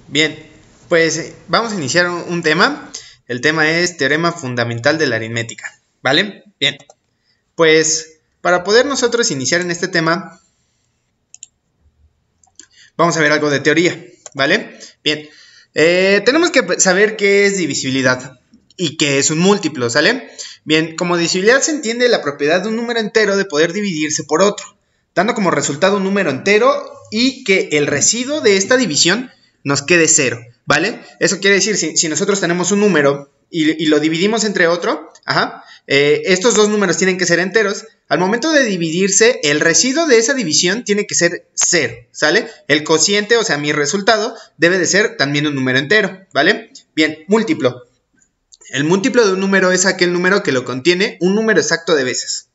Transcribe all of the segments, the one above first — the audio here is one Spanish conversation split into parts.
Bien, pues vamos a iniciar un tema. El tema es teorema fundamental de la aritmética, ¿vale? Bien, pues para poder nosotros iniciar en este tema, vamos a ver algo de teoría, ¿vale? Bien, tenemos que saber qué es divisibilidad y qué es un múltiplo, ¿sale? Bien, como divisibilidad se entiende la propiedad de un número entero de poder dividirse por otro, dando como resultado un número entero y que el residuo de esta división nos quede cero, ¿vale? Eso quiere decir, si nosotros tenemos un número y lo dividimos entre otro, estos dos números tienen que ser enteros. Al momento de dividirse, el residuo de esa división tiene que ser cero, ¿sale? El cociente, o sea, mi resultado, debe de ser también un número entero, ¿vale? Bien, múltiplo. El múltiplo de un número es aquel número que lo contiene un número exacto de veces.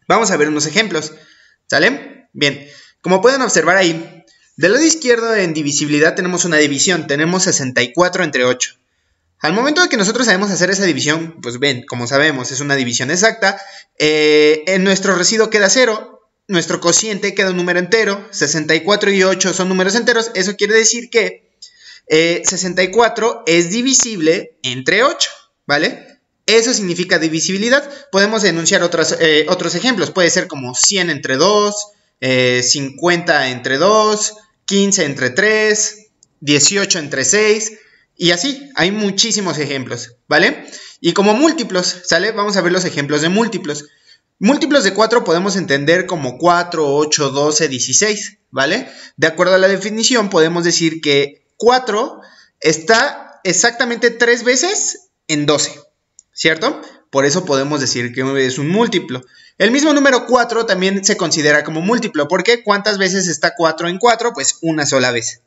Vamos a ver unos ejemplos, ¿sale? Bien, como pueden observar ahí, del lado izquierdo en divisibilidad tenemos una división, tenemos 64 entre 8. Al momento de que nosotros sabemos hacer esa división, pues ven, como sabemos, es una división exacta, en nuestro residuo queda 0, nuestro cociente queda un número entero, 64 y 8 son números enteros, eso quiere decir que 64 es divisible entre 8, ¿vale? Eso significa divisibilidad. Podemos enunciar otros ejemplos, puede ser como 100 entre 2, 50 entre 2, 15 entre 3, 18 entre 6, y así, hay muchísimos ejemplos, ¿vale? Y como múltiplos, ¿sale? Vamos a ver los ejemplos de múltiplos. Múltiplos de 4 podemos entender como 4, 8, 12, 16, ¿vale? De acuerdo a la definición, podemos decir que 4 está exactamente 3 veces en 12, ¿cierto? Por eso podemos decir que es un múltiplo. El mismo número 4 también se considera como múltiplo, porque ¿cuántas veces está 4 en 4? Pues una sola vez.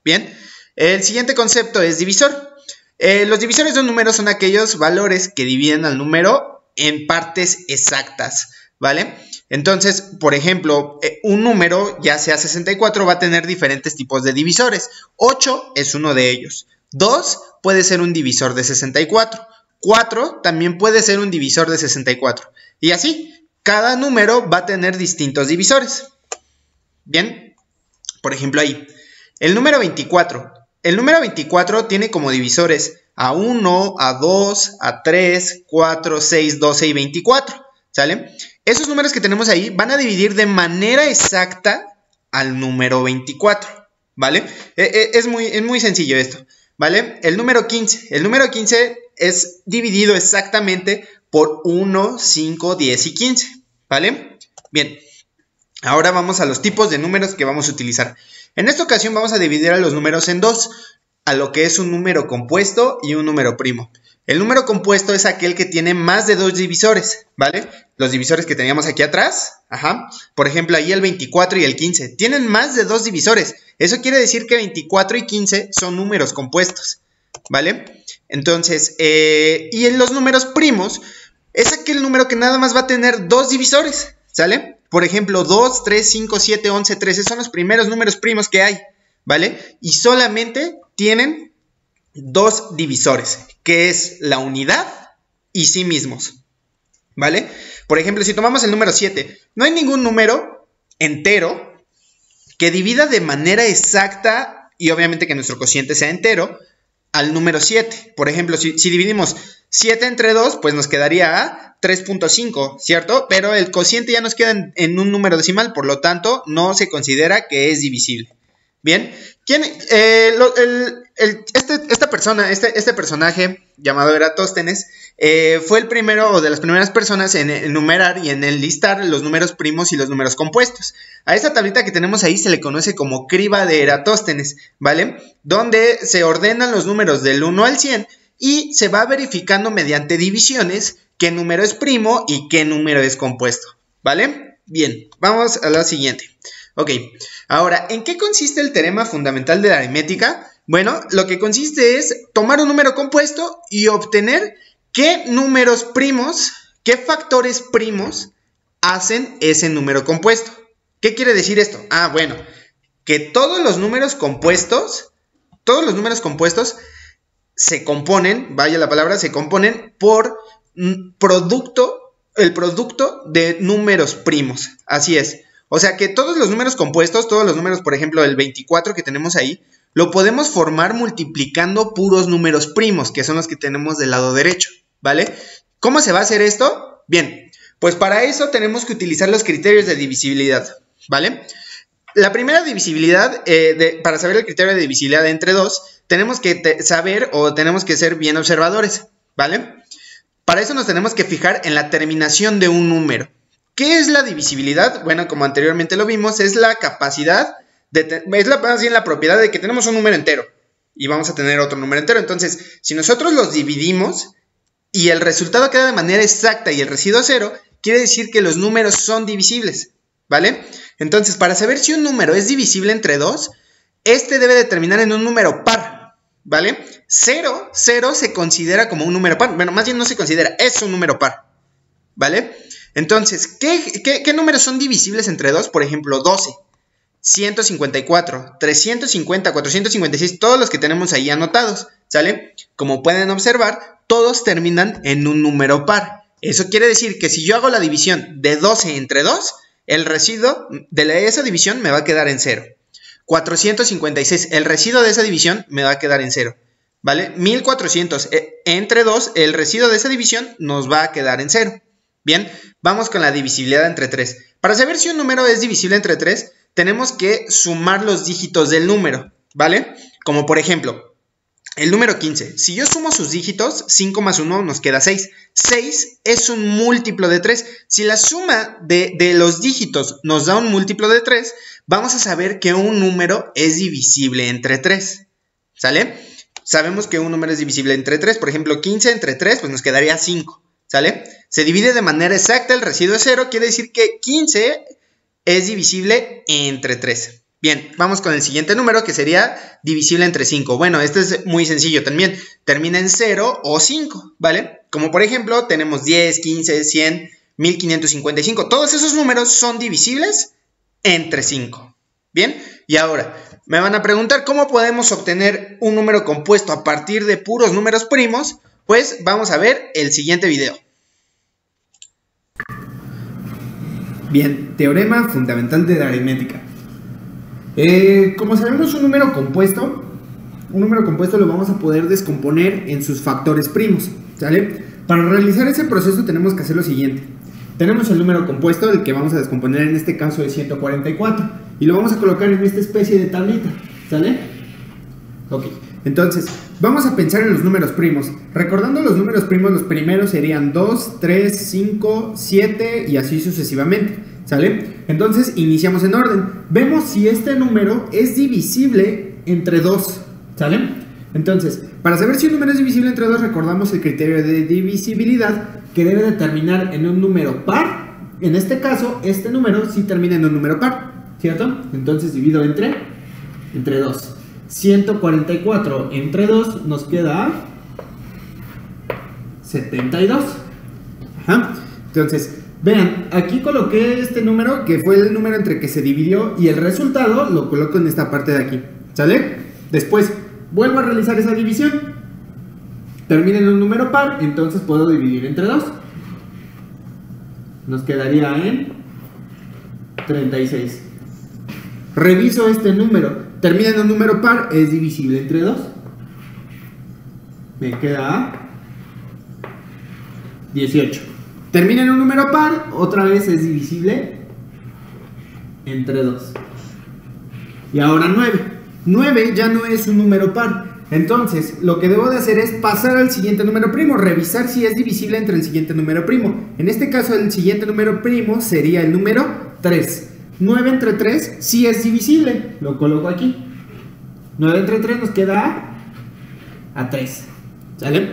Bien, el siguiente concepto es divisor. Los divisores de un número son aquellos valores que dividen al número en partes exactas, ¿vale? Entonces, por ejemplo, un número, ya sea 64, va a tener diferentes tipos de divisores. 8 es uno de ellos. 2 puede ser un divisor de 64. 4 también puede ser un divisor de 64. Y así, cada número va a tener distintos divisores. Bien, por ejemplo ahí, el número 24. El número 24 tiene como divisores a 1, a 2, a 3, 4, 6, 12 y 24, ¿sale? Esos números que tenemos ahí van a dividir de manera exacta al número 24, ¿vale? Es muy sencillo esto, ¿vale? El número 15. El número 15 es dividido exactamente por 1, 5, 10 y 15, ¿vale? Bien, ahora vamos a los tipos de números que vamos a utilizar. En esta ocasión vamos a dividir a los números en dos, a lo que es un número compuesto y un número primo. El número compuesto es aquel que tiene más de dos divisores, ¿vale? Los divisores que teníamos aquí atrás, por ejemplo, ahí el 24 y el 15, tienen más de dos divisores. Eso quiere decir que 24 y 15 son números compuestos, ¿vale? Entonces, y en los números primos, es aquel número que nada más va a tener dos divisores, ¿sale? Por ejemplo, 2, 3, 5, 7, 11, 13 son los primeros números primos que hay, ¿vale? Y solamente tienen dos divisores, que es la unidad y sí mismos, ¿vale? Por ejemplo, si tomamos el número 7, no hay ningún número entero que divida de manera exacta, y obviamente que nuestro cociente sea entero, al número 7. Por ejemplo, si dividimos 7 entre 2, pues nos quedaría a 3.5, ¿cierto? Pero el cociente ya nos queda en un número decimal, por lo tanto, no se considera que es divisible. Bien, este personaje llamado Eratóstenes fue el primero o de las primeras personas en enumerar y en enlistar los números primos y los números compuestos. A esta tablita que tenemos ahí se le conoce como criba de Eratóstenes, ¿vale? Donde se ordenan los números del 1 al 100 y se va verificando mediante divisiones qué número es primo y qué número es compuesto, ¿vale? Bien, vamos a la siguiente. Ok, ahora, ¿en qué consiste el teorema fundamental de la aritmética? Bueno, lo que consiste es tomar un número compuesto y obtener qué números primos, qué factores primos hacen ese número compuesto. ¿Qué quiere decir esto? Ah, bueno, que todos los números compuestos se componen, vaya la palabra, se componen por el producto de números primos. Así es. O sea que todos los números compuestos, todos los números, por ejemplo, el 24 que tenemos ahí, lo podemos formar multiplicando puros números primos, que son los que tenemos del lado derecho, ¿vale? ¿Cómo se va a hacer esto? Bien, pues para eso tenemos que utilizar los criterios de divisibilidad, ¿vale? La primera divisibilidad, para saber el criterio de divisibilidad entre 2, tenemos que saber o tenemos que ser bien observadores, ¿vale? Para eso nos tenemos que fijar en la terminación de un número. ¿Qué es la divisibilidad? Bueno, como anteriormente lo vimos, es la capacidad, más bien la propiedad de que tenemos un número entero y vamos a tener otro número entero. Entonces, si nosotros los dividimos y el resultado queda de manera exacta y el residuo 0, quiere decir que los números son divisibles, ¿vale? Entonces, para saber si un número es divisible entre 2, este debe de terminar en un número par, ¿vale? 0 se considera como un número par. Bueno, más bien no se considera, es un número par, ¿vale? Entonces, ¿qué números son divisibles entre 2? Por ejemplo, 12, 154, 350, 456, todos los que tenemos ahí anotados, ¿sale? Como pueden observar, todos terminan en un número par. Eso quiere decir que si yo hago la división de 12 entre 2, el residuo de esa división me va a quedar en 0. 456, el residuo de esa división me va a quedar en 0, ¿vale? 1400 entre 2, el residuo de esa división nos va a quedar en 0. Bien, vamos con la divisibilidad entre 3. Para saber si un número es divisible entre 3, tenemos que sumar los dígitos del número, ¿vale? Como por ejemplo, el número 15. Si yo sumo sus dígitos, 5 más 1 nos queda 6. 6 es un múltiplo de 3. Si la suma de los dígitos nos da un múltiplo de 3, vamos a saber que un número es divisible entre 3, ¿sale? Sabemos que un número es divisible entre 3. Por ejemplo, 15 entre 3, pues nos quedaría 5. ¿Sale? Se divide de manera exacta, el residuo es 0, quiere decir que 15 es divisible entre 3. Bien, vamos con el siguiente número que sería divisible entre 5. Bueno, este es muy sencillo también, termina en 0 o 5, ¿vale? Como por ejemplo, tenemos 10, 15, 100, 1555. Todos esos números son divisibles entre 5. Bien, y ahora me van a preguntar cómo podemos obtener un número compuesto a partir de puros números primos. Pues vamos a ver el siguiente video. Bien, teorema fundamental de la aritmética. Como sabemos, un número compuesto lo vamos a poder descomponer en sus factores primos, ¿sale? Para realizar ese proceso tenemos que hacer lo siguiente. Tenemos el número compuesto, el que vamos a descomponer en este caso es 144, y lo vamos a colocar en esta especie de tablita, ¿sale? Ok. Entonces, vamos a pensar en los números primos. Recordando los números primos, los primeros serían 2, 3, 5, 7 y así sucesivamente, ¿sale? Entonces, iniciamos en orden. Vemos si este número es divisible entre 2, ¿sale? Entonces, para saber si un número es divisible entre 2, recordamos el criterio de divisibilidad que debe de terminar en un número par. En este caso, este número sí termina en un número par, ¿cierto? Entonces, divido entre 2. 144 entre 2 nos queda 72. Ajá. Entonces, vean, aquí coloqué este número que fue el número entre que se dividió y el resultado lo coloco en esta parte de aquí, ¿sale? Después, vuelvo a realizar esa división. Termina en un número par, entonces puedo dividir entre 2. Nos quedaría en 36. Reviso este número. Termina en un número par, es divisible entre 2. Me queda 18. Termina en un número par, otra vez es divisible entre 2. Y ahora 9. 9 ya no es un número par. Entonces, lo que debo de hacer es pasar al siguiente número primo, revisar si es divisible entre el siguiente número primo. En este caso, el siguiente número primo sería el número 3. 9 entre 3 sí es divisible, lo coloco aquí. 9 entre 3 nos queda a 3, ¿sale?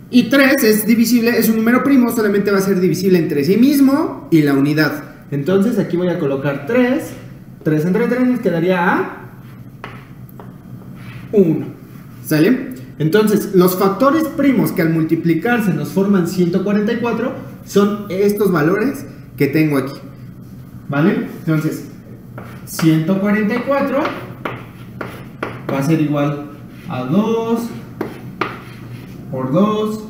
Y 3 es divisible, es un número primo, solamente va a ser divisible entre sí mismo y la unidad. Entonces aquí voy a colocar 3. 3 entre 3 nos quedaría a 1, ¿sale? Entonces los factores primos que al multiplicarse nos forman 144 son estos valores que tengo aquí, ¿vale? Entonces 144 va a ser igual a 2 por 2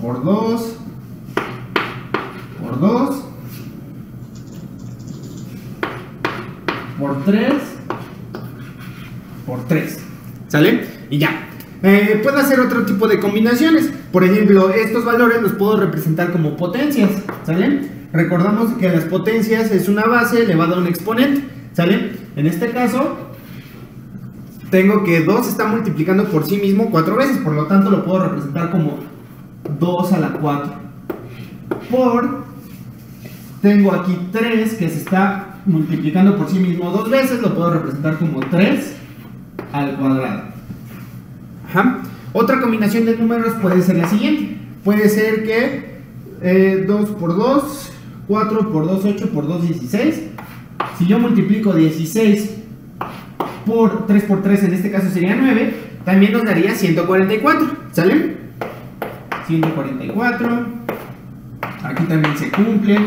por 2 por 2 por 3 por 3, ¿sale? Y ya. Puedo hacer otro tipo de combinaciones. Por ejemplo, estos valores los puedo representar como potencias, ¿sale? Recordamos que las potencias es una base elevada a un exponente, ¿sale? En este caso, tengo que 2 está multiplicando por sí mismo 4 veces, por lo tanto lo puedo representar como 2 a la 4. Tengo aquí 3 que se está multiplicando por sí mismo 2 veces, lo puedo representar como 3 al cuadrado. Ajá. Otra combinación de números puede ser la siguiente. Puede ser que 2 por 2, 4 por 2, 8 por 2, 16. Si yo multiplico 16 por 3 por 3, en este caso sería 9, también nos daría 144, ¿sale? 144, aquí también se cumple,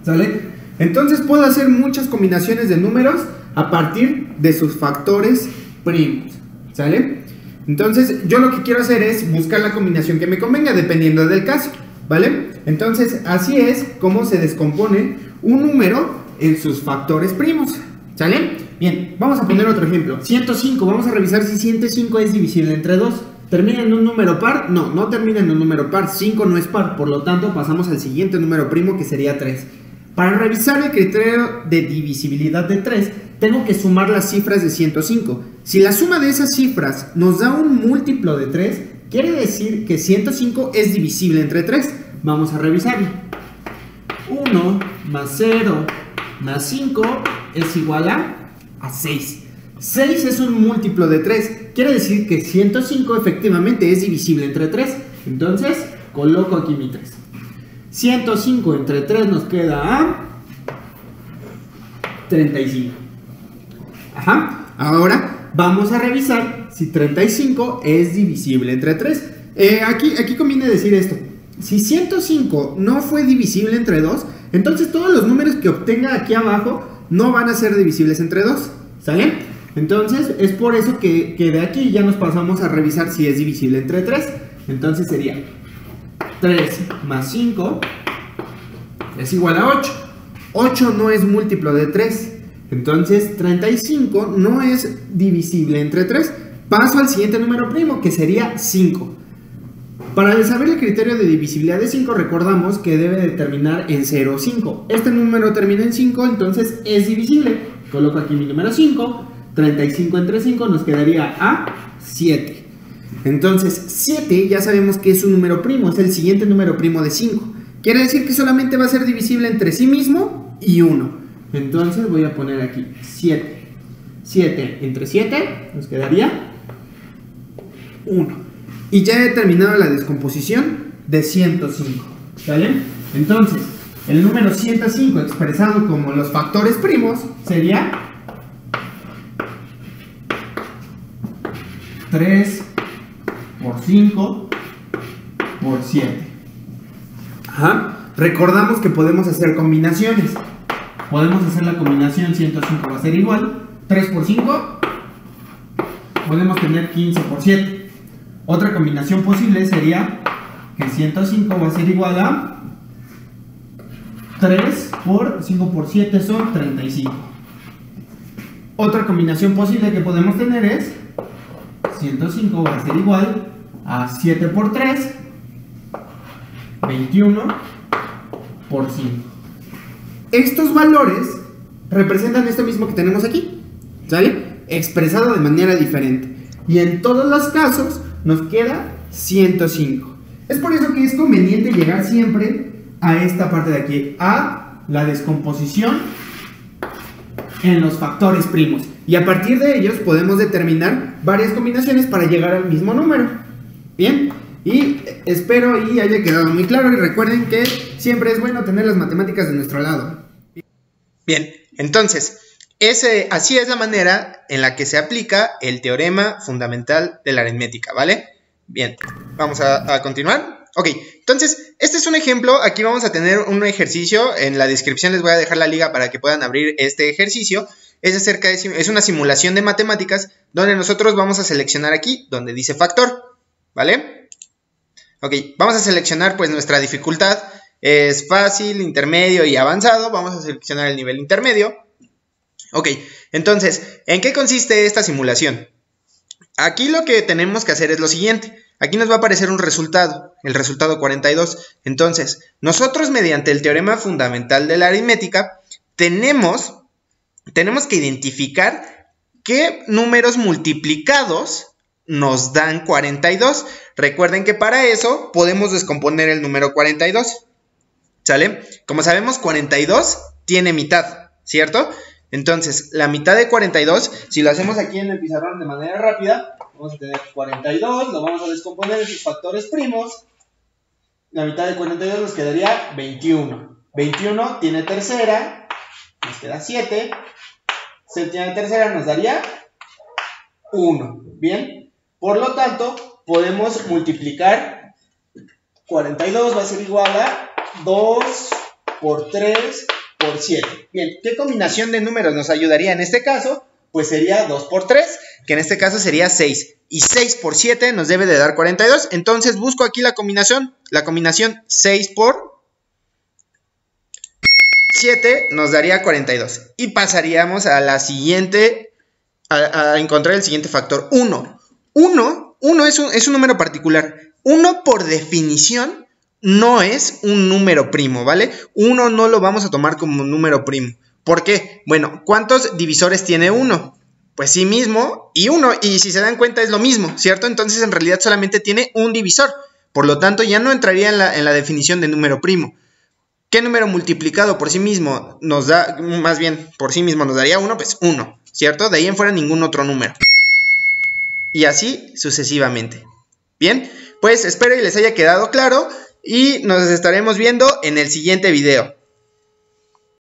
¿sale? Entonces puedo hacer muchas combinaciones de números a partir de sus factores primos, ¿sale? Entonces yo lo que quiero hacer es buscar la combinación que me convenga dependiendo del caso, ¿vale? Entonces así es como se descompone un número en sus factores primos, ¿sale? Bien, vamos a poner otro ejemplo. 105, vamos a revisar si 105 es divisible entre 2. ¿Termina en un número par? No, no termina en un número par. 5 no es par, por lo tanto pasamos al siguiente número primo, que sería 3. Para revisar el criterio de divisibilidad de 3, tengo que sumar las cifras de 105. Si la suma de esas cifras nos da un múltiplo de 3, quiere decir que 105 es divisible entre 3. Vamos a revisarlo. 1 más 0 más 5 es igual a 6. 6 es un múltiplo de 3. Quiere decir que 105 efectivamente es divisible entre 3. Entonces, coloco aquí mi 3. 105 entre 3 nos queda a 35. Ajá. Ahora vamos a revisar si 35 es divisible entre 3. Aquí conviene decir esto. Si 105 no fue divisible entre 2, entonces todos los números que obtenga aquí abajo no van a ser divisibles entre 2, ¿sale? Entonces es por eso que de aquí ya nos pasamos a revisar si es divisible entre 3. Entonces sería 3 más 5 es igual a 8. 8 no es múltiplo de 3. Entonces 35 no es divisible entre 3. Paso al siguiente número primo, que sería 5. Para saber el criterio de divisibilidad de 5, recordamos que debe de terminar en 0 o 5. Este número termina en 5, entonces es divisible. Coloco aquí mi número 5. 35 entre 5 nos quedaría a 7. Entonces 7 ya sabemos que es un número primo, es el siguiente número primo de 5. Quiere decir que solamente va a ser divisible entre sí mismo y 1. Entonces voy a poner aquí 7. 7 entre 7 nos quedaría 1. Y ya he terminado la descomposición de 105, ¿sale? Entonces, el número 105 expresado como los factores primos sería 3 por 5 por 7. Ajá. Recordamos que podemos hacer combinaciones. Podemos hacer la combinación 105 va a ser igual 3 por 5. Podemos tener 15 por 7. Otra combinación posible sería que 105 va a ser igual a 3 por 5 por 7 son 35. Otra combinación posible que podemos tener es 105 va a ser igual a 7 por 3, 21 por 5. Estos valores representan esto mismo que tenemos aquí, ¿sale? Expresado de manera diferente. Y en todos los casos nos queda 105. Es por eso que es conveniente llegar siempre a esta parte de aquí, a la descomposición en los factores primos. Y a partir de ellos podemos determinar varias combinaciones para llegar al mismo número. Bien, y espero y haya quedado muy claro. Y recuerden que siempre es bueno tener las matemáticas de nuestro lado. Bien, entonces así es la manera en la que se aplica el teorema fundamental de la aritmética, ¿vale? Bien, vamos a continuar. Ok, entonces, este es un ejemplo. Aquí vamos a tener un ejercicio. En la descripción les voy a dejar la liga para que puedan abrir este ejercicio. Es una simulación de matemáticas donde nosotros vamos a seleccionar aquí, donde dice factor, ¿vale? Ok, vamos a seleccionar pues nuestra dificultad. Es fácil, intermedio y avanzado. Vamos a seleccionar el nivel intermedio. Ok, Entonces, ¿en qué consiste esta simulación? Aquí lo que tenemos que hacer es lo siguiente. Aquí nos va a aparecer un resultado, el resultado 42. Entonces, nosotros mediante el teorema fundamental de la aritmética tenemos que identificar qué números multiplicados nos dan 42. Recuerden que para eso podemos descomponer el número 42. ¿Sale? Como sabemos, 42 tiene mitad, ¿cierto? Entonces, la mitad de 42, si lo hacemos aquí en el pizarrón de manera rápida, vamos a tener 42, lo vamos a descomponer en sus factores primos. La mitad de 42 nos quedaría 21. 21 tiene tercera, nos queda 7. 7 tiene tercera, nos daría 1. Bien, por lo tanto, podemos multiplicar 42, va a ser igual a 2 por 3 por 7. Bien, ¿qué combinación de números nos ayudaría en este caso? Pues sería 2 por 3, que en este caso sería 6. Y 6 por 7 nos debe de dar 42. Entonces busco aquí la combinación. La combinación 6 por 7 nos daría 42. Y pasaríamos a la siguiente, a encontrar el siguiente factor, 1. 1 es un número particular. 1 por definición no es un número primo, ¿vale? 1 no lo vamos a tomar como un número primo. ¿Por qué? Bueno, ¿cuántos divisores tiene 1? Pues sí mismo y 1, y si se dan cuenta es lo mismo, ¿cierto? Entonces en realidad solamente tiene un divisor. Por lo tanto ya no entraría en la definición de número primo. ¿Qué número multiplicado por sí mismo nos da, más bien por sí mismo nos daría 1? Pues 1, ¿cierto? De ahí en fuera ningún otro número. Y así sucesivamente. Bien, pues espero y les haya quedado claro y nos estaremos viendo en el siguiente video.